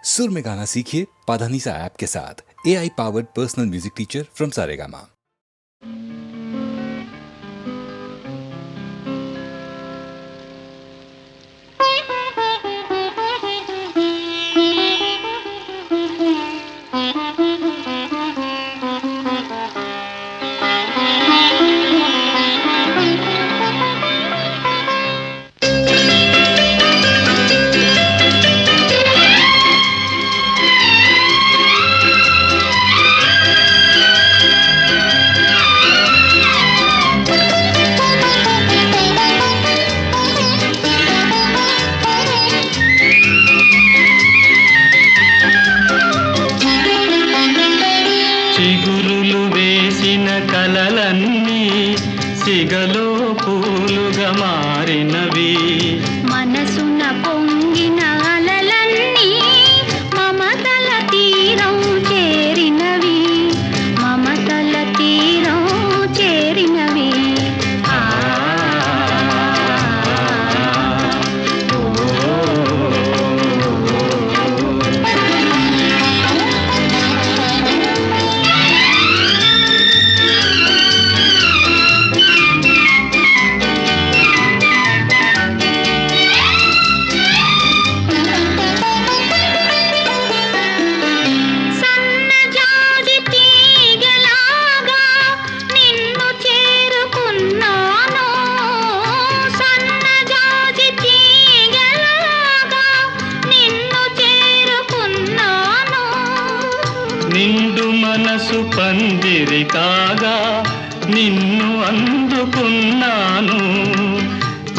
सुर में गाना सीखिए पाधानीसा ऐप के साथ। AI powered personal music teacher from Saregama. చిగురులు వేసిన కలలన్నీ సిగలో పూలుగా మారినవి. మనసున పొంగిన అలలన్నీ మమతల తీరం చేరినవి, మమతల తీరం చేరినవి. సన్నజాజి తీగలాగా నిన్ను చేరుకున్నాను, సన్నజాజి తీగలాగా నిన్ను చేరుకున్నాను. నిండు మనసు పందిరి కాగా నిన్ను అందుకున్నాను,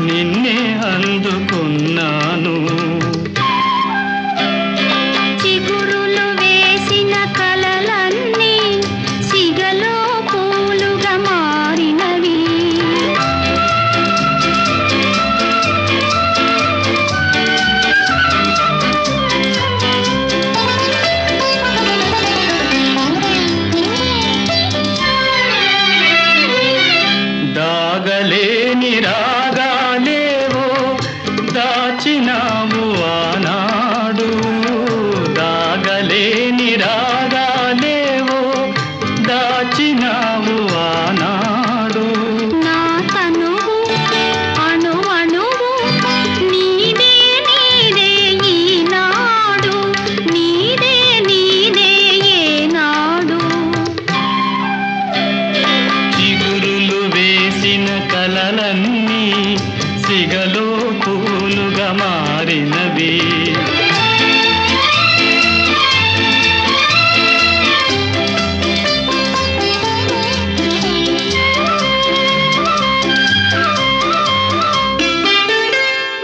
నిన్నే అందుకున్నాను. చిగురులు వేసిన కలలన్నీ సిగలో పూలుగా మారినవి. దాగలేని రాగాలేవో దాచినావు ఆనాడు, దాగలేని రాగాలేవో దాచినావు ఆనాడు. నా తనువు అణు అణువు నీదే నీదే ఈనాడు, నీదే నీదే ఏనాడు. చిగురులు వేసిన కలలన్నీ సిగలో పూలుగా మారినవి.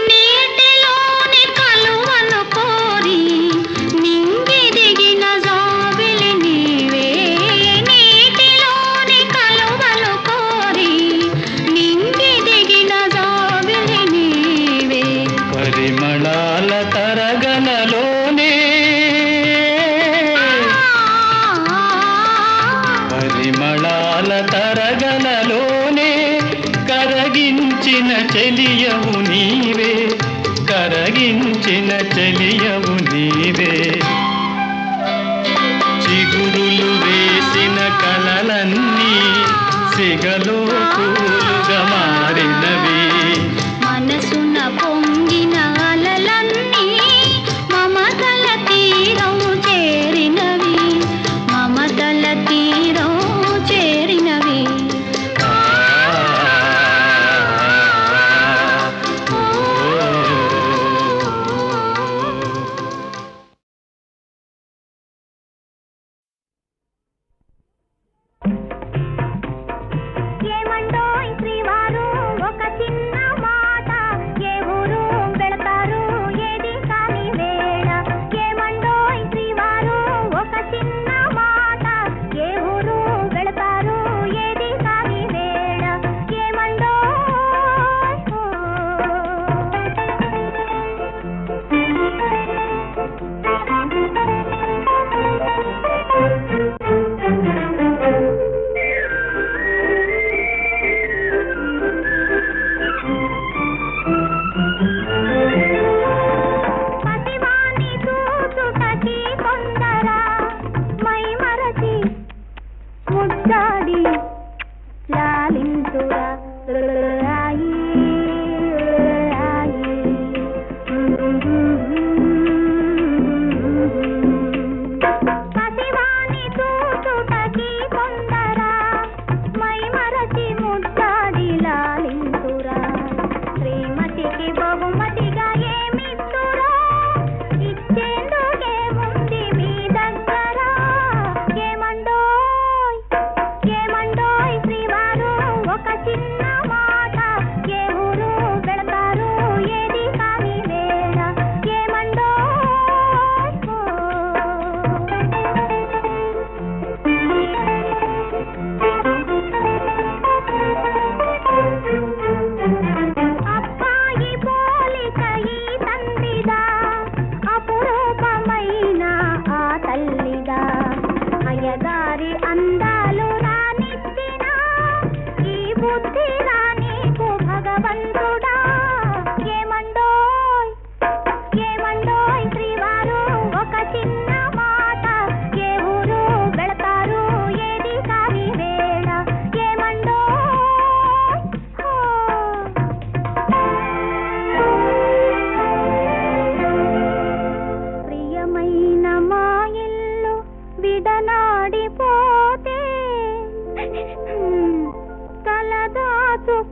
నీటిలోని కలువను కోరి నింగి దిగిన జాబిలి నీవే, నీటిలోని కలువను కోరి నింగి దిగిన జాబిలి నీవే. పరిమళాల తరగనలోనే, పరిమళాల తరగనలోనే కరగించిన చెలియవు నీవే, కరగించిన చెలియవు నీవే. చిగురులు వేసిన కలలన్నీ సిగలో పూలుగా మారినవి. మనసున పొంగిన అలలన్నీ మమతల తీరం చేరినవి, మమతల తీరం చేరినవి.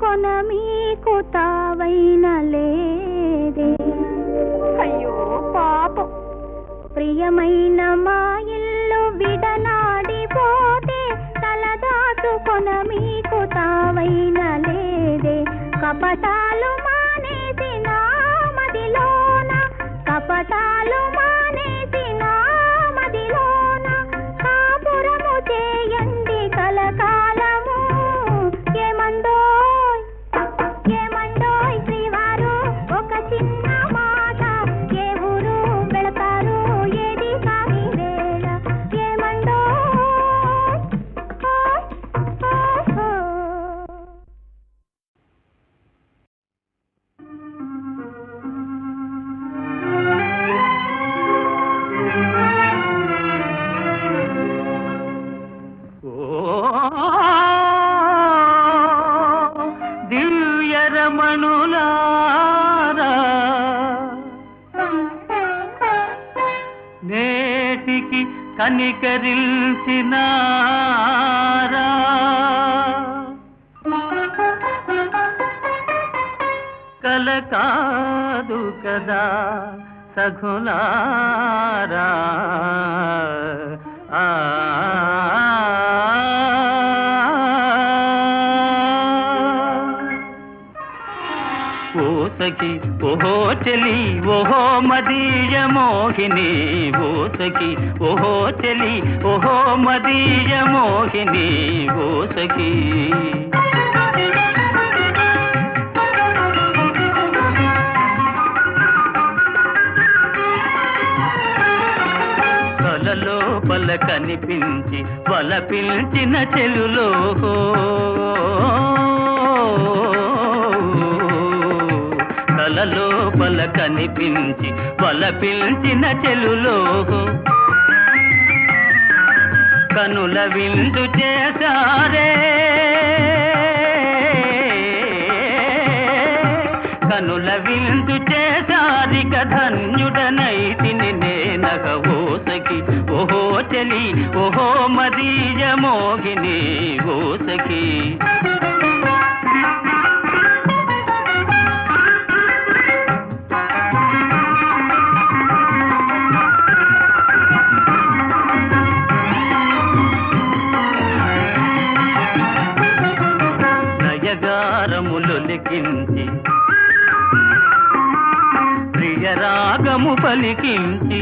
కొన మీకు తావైన లేదే. అయ్యో పాపం, ప్రియమైన మా ఇల్లు విడనాడిపోతే తలదాచుకొన మీకు తావైన లేదే. కపటాలు మానేసి నా మదిలోన, కపటాలు మానేసి నా మదిలోన కాపురము చేయండి కలకాలము. ఏమండోయ్ ఏమండోయ్ శ్రీవారు, ఒక చిన్న మాట, ఏ ఊరు వెళతారు ఏది కాని వేళ. ఏమండోయ్ దివ్యరమణులారా, నేటికి కనికరించినారా, కల కాదు కదా సఖులారా. ఓ సఖి ఓహో చెలి ఓహో మదీయ మోహిని, ఓ సఖి ఓహో చెలి ఓహో మదీయ మోహిని, ఓ సఖి. కలలోపల కనిపించి వల పిలిచిన చెలులో, కలలోపల కనిపించి వల పిలిచిన చెలులో, కనుల విందు చేశారే, కనుల విందు చేశారిక ధన్యుడనైతిని నేనగ. ఓ సఖి ఓహో చెలి ఓహో మదీయ మోహిని, ఓ సఖి. నయగారములొలికించి ప్రియరాగము పలికించి,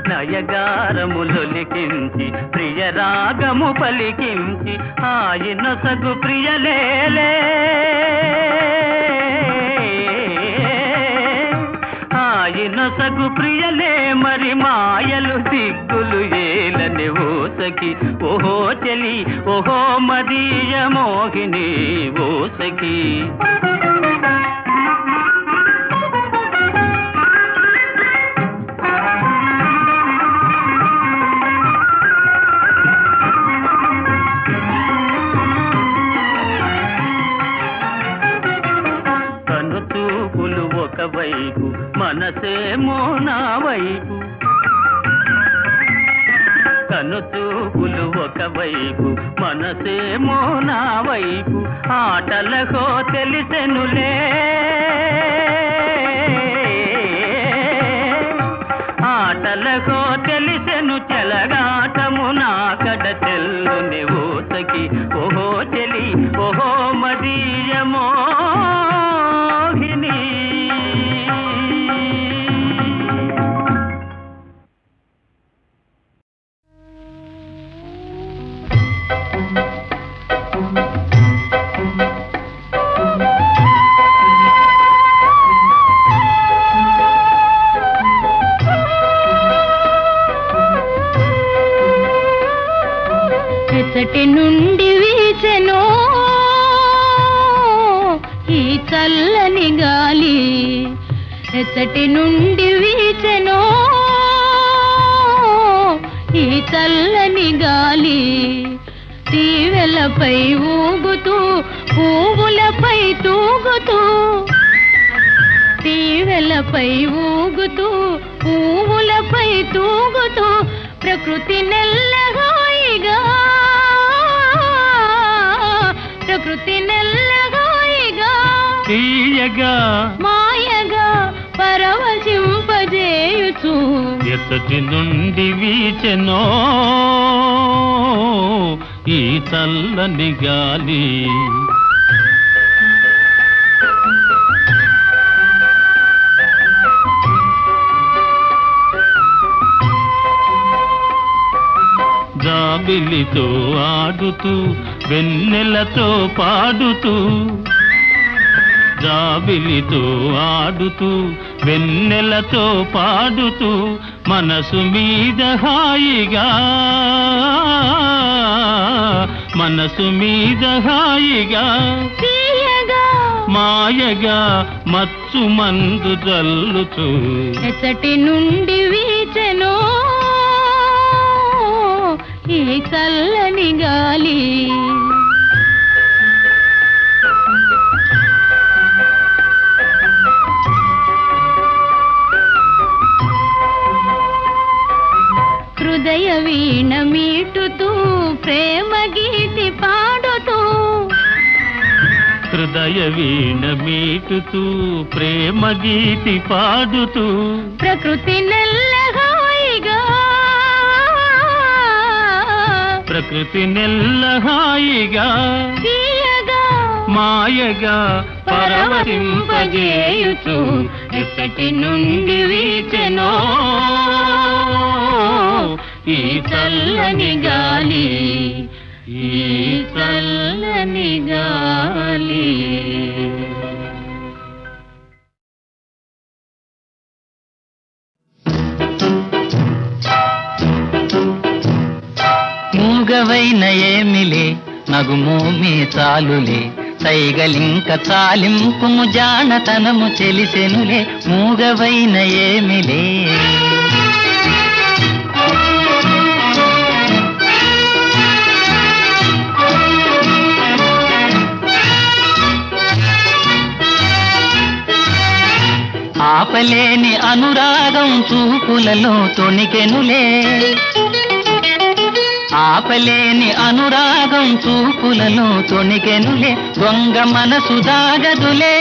నయగారములొలికించి ప్రియరాగము పలికించి, ఆయన సగు ప్రియలేలే, ఆయన సగు ప్రియలే మరి మాయలు దిగ్గులు ఏలని. ఓ సఖి ఓహో చెలి ఓహో మదీయ మోహిని, ఓ సఖి. కనుచూపులు ఒకవైపు మనసేమో నా వైపు, కనుచూపులు ఒకవైపు మనసేమో నా వైపు, ఆటలకో తెలిసెనులే, ఆటలకో తెలిసెను చెలగాటము నా కడ చెల్లుని. ఓ సఖి ఓహో చెలి ఓహో మదీయ మోహిని. ఎచ్చటి నుండి వీచెనో ఈ చల్లని గాలి, ఎచ్చటి నుండి వీచెనో ఈ చల్లని గాలి. తీవెలపై ఊగుతూ పువ్వులపై తూగుతూ, తీవెలపై ఊగుతూ పువ్వులపై తూగుతూ, ప్రకృతి నెల్లహాయిగా ప్రకృతి నెల్లగాయిగా తీయగా మాయగా పరవశింపజేయుచు ఎత్తటి నుండి వీచెనో ఈ చల్లని గాలి జాబిలితో ఆడుతూ వెన్నెలతో పాడుతూ జాబిలితో ఆడుతూ వెన్నెలతో పాడుతూ మనసు మీద హాయిగా మనసు మీద హాయిగా తీయగా మాయగా మచ్చు మందు జల్లుతూ ఎచ్చటి నుండి వీచెను ఈ చల్లని గాలి హృదయ వీణ మీటుతూ ప్రేమ గీతి పాడుతూ హృదయ వీణ మీటుతూ ప్రేమ గీతి పాడుతూ ప్రకృతి నెల్లగాయిగా ప్రకృతి నెల్లహాయిగా తీయగా మాయగా పరవశింపజేయుచు ఎచ్చటి నుండి వీచెనో ఈ చల్లని గాలి ఈ చల్లని గాలి మూగవైన ఏమిలే నగుమోమే చాలులే సైగలింక చాలింపుము జానతనము తెలిసెనులే మూగవైన ఏమిలే ఆపలేని అనురాగం చూపులలో తొణికెనులే ఆపలేని అనురాగం చూపులలో తొణికెనులే దొంగ మనసు దాగదులే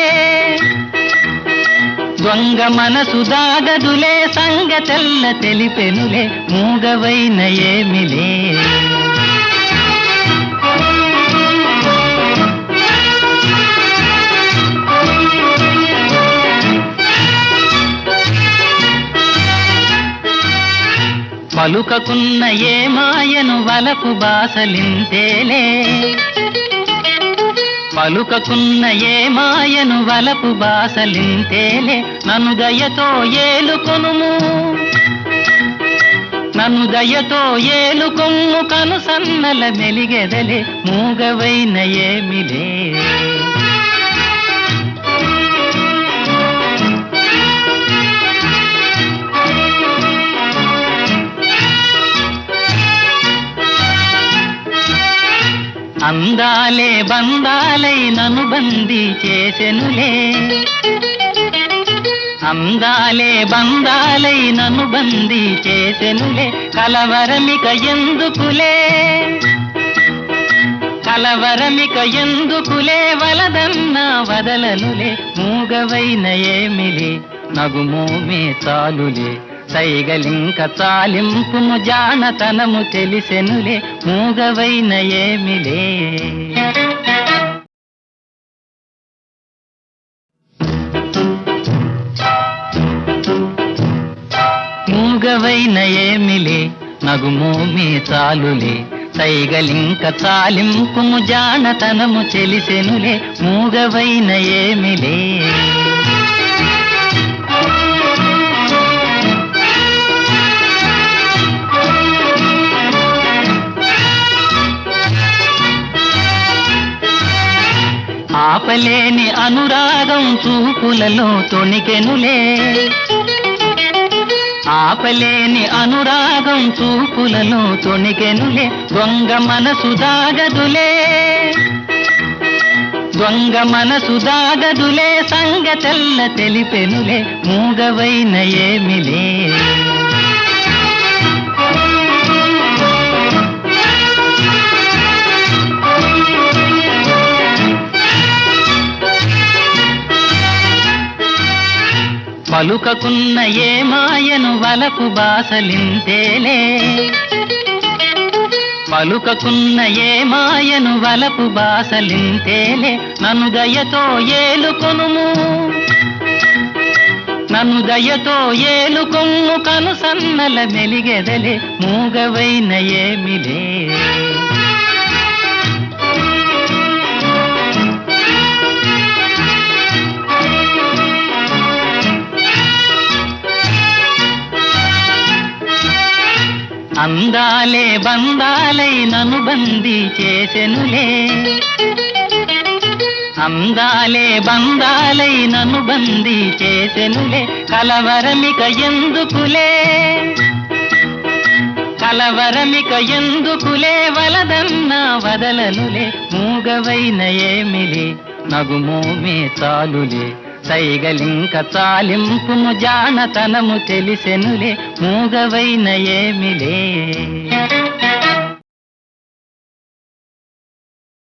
దొంగ మనసు దాగదులే సంగతెల్ల తెలిపెనులే మూగవైన ఏమిలే పలుకకున్న ఏ మాయను వలపు బాసలింతేలే పలుకకున్న ఏ మాయను వలపు బాసలింతేలే నన్ను దయతో ఏలుకొనుము నన్ను దయతో ఏలుకొమ్ము కను సన్నల మెలిగెదలే మూగవైన ఏమిలే అందాలే బందాలై నన్ను బందీ చేసెనులే అందాలే బందాలై నన్ను బందీ చేసెనులే కలవరమిక ఎందుకులే కలవరమిక ఎందుకులే వలదన్నా వదలనులే మూగవైన ఏమిలే నగుమోమే చాలులే సైగలింక చాలింపుము జానతనము తెలిసెనులే మూగవైన ఏమిలే మూగవైన ఏమిలే నగుమోమే చాలులే సైగలింక చాలింపుము జానతనము తెలిసెనులే మూగవైన ఏమిలే ఆపలేని అనురాగం చూపులలో తొణికెనులే ఆపలేని అనురాగం చూపులలో తొణికెనులే దొంగ మనసు దాగదులే దొంగ మనసు దాగదులే సంగతెల్ల తెలిపెనులే మూగవైన ఏమిలే పలుకకున్న ఏ మాయను వలపు బాసలింతేలే పలుకకున్న ఏ మాయను వలపు బాసలింతేలే నన్ను దయతో ఏలుకొనుము నన్ను దయతో ఏలుకొమ్ము కను సన్నల మెలిగెదలే మూగవైన ఏమిలే అందాలే బందాలై నన్ను బందీ చేసెనులే అందాలే బందాలై నన్ను బందీ చేసెనులే కలవరమిక ఎందుకులే కలవరమిక ఎందుకులే వలదన్నా వదలనులే మూగవైన ఏమిలే నగుమోమే చాలులే సైగలింక చాలింపుము జానతనము తెలిసెనులే మూగవైన ఏమిలే